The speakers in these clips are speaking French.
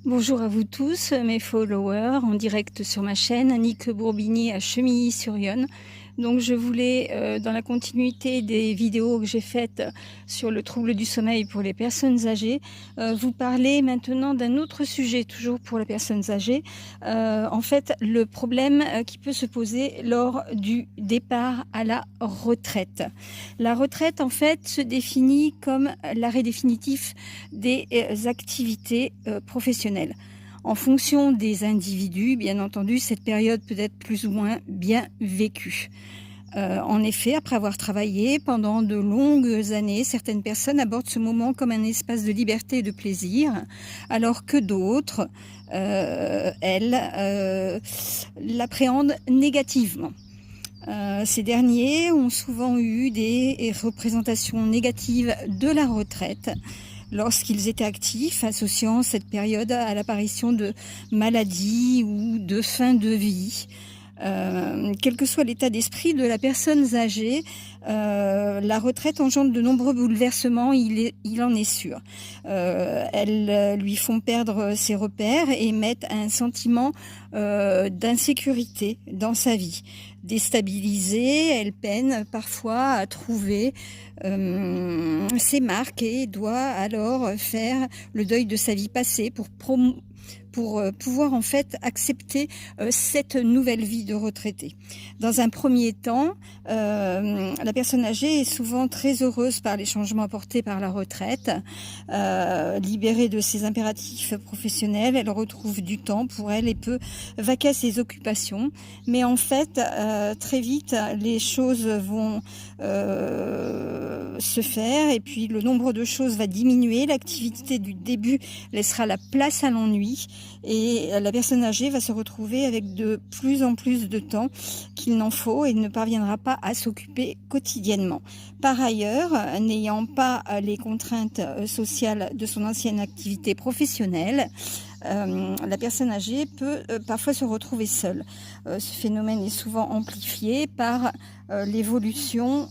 Bonjour à vous tous, mes followers, en direct sur ma chaîne, Annick Bourbigny à Chemilly-sur-Yonne. Donc je voulais, dans la continuité des vidéos que j'ai faites sur le trouble du sommeil pour les personnes âgées, vous parler maintenant d'un autre sujet, toujours pour les personnes âgées. En fait, le problème qui peut se poser lors du départ à la retraite. La retraite, en fait, se définit comme l'arrêt définitif des activités professionnelles. En fonction des individus, bien entendu, cette période peut être plus ou moins bien vécue. En effet, après avoir travaillé pendant de longues années, certaines personnes abordent ce moment comme un espace de liberté et de plaisir, alors que d'autres, l'appréhendent négativement. Ces derniers ont souvent eu des représentations négatives de la retraite lorsqu'ils étaient actifs, associant cette période à l'apparition de maladies ou de fin de vie. Quel que soit l'état d'esprit de la personne âgée, la retraite engendre de nombreux bouleversements, il en est sûr. Elles lui font perdre ses repères et mettent un sentiment d'insécurité dans sa vie. Déstabilisée, elle peine parfois à trouver ses marques et doit alors faire le deuil de sa vie passée pour pouvoir en fait accepter cette nouvelle vie de retraité. Dans un premier temps, la personne âgée est souvent très heureuse par les changements apportés par la retraite. Libérée de ses impératifs professionnels, elle retrouve du temps pour elle et peut vaquer à ses occupations. Mais en fait, très vite, les choses vont se faire et puis le nombre de choses va diminuer. L'activité du début laissera la place à l'ennui et la personne âgée va se retrouver avec de plus en plus de temps qu'il n'en faut et ne parviendra pas à s'occuper quotidiennement. Par ailleurs, n'ayant pas les contraintes sociales de son ancienne activité professionnelle, la personne âgée peut parfois se retrouver seule. Ce phénomène est souvent amplifié par l'évolution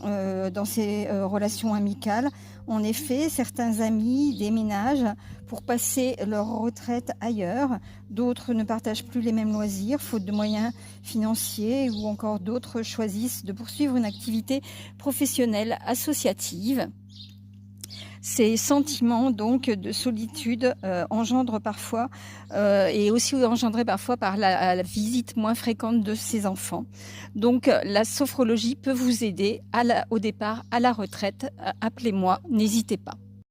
dans ses relations amicales. En effet, certains amis déménagent pour passer leur retraite ailleurs, d'autres ne partagent plus les mêmes loisirs, faute de moyens financiers, ou encore d'autres choisissent de poursuivre une activité professionnelle associative. Ces sentiments donc de solitude engendrent parfois et aussi engendrés parfois par la visite moins fréquente de ses enfants. Donc la sophrologie peut vous aider au départ à la retraite. Appelez-moi, n'hésitez pas.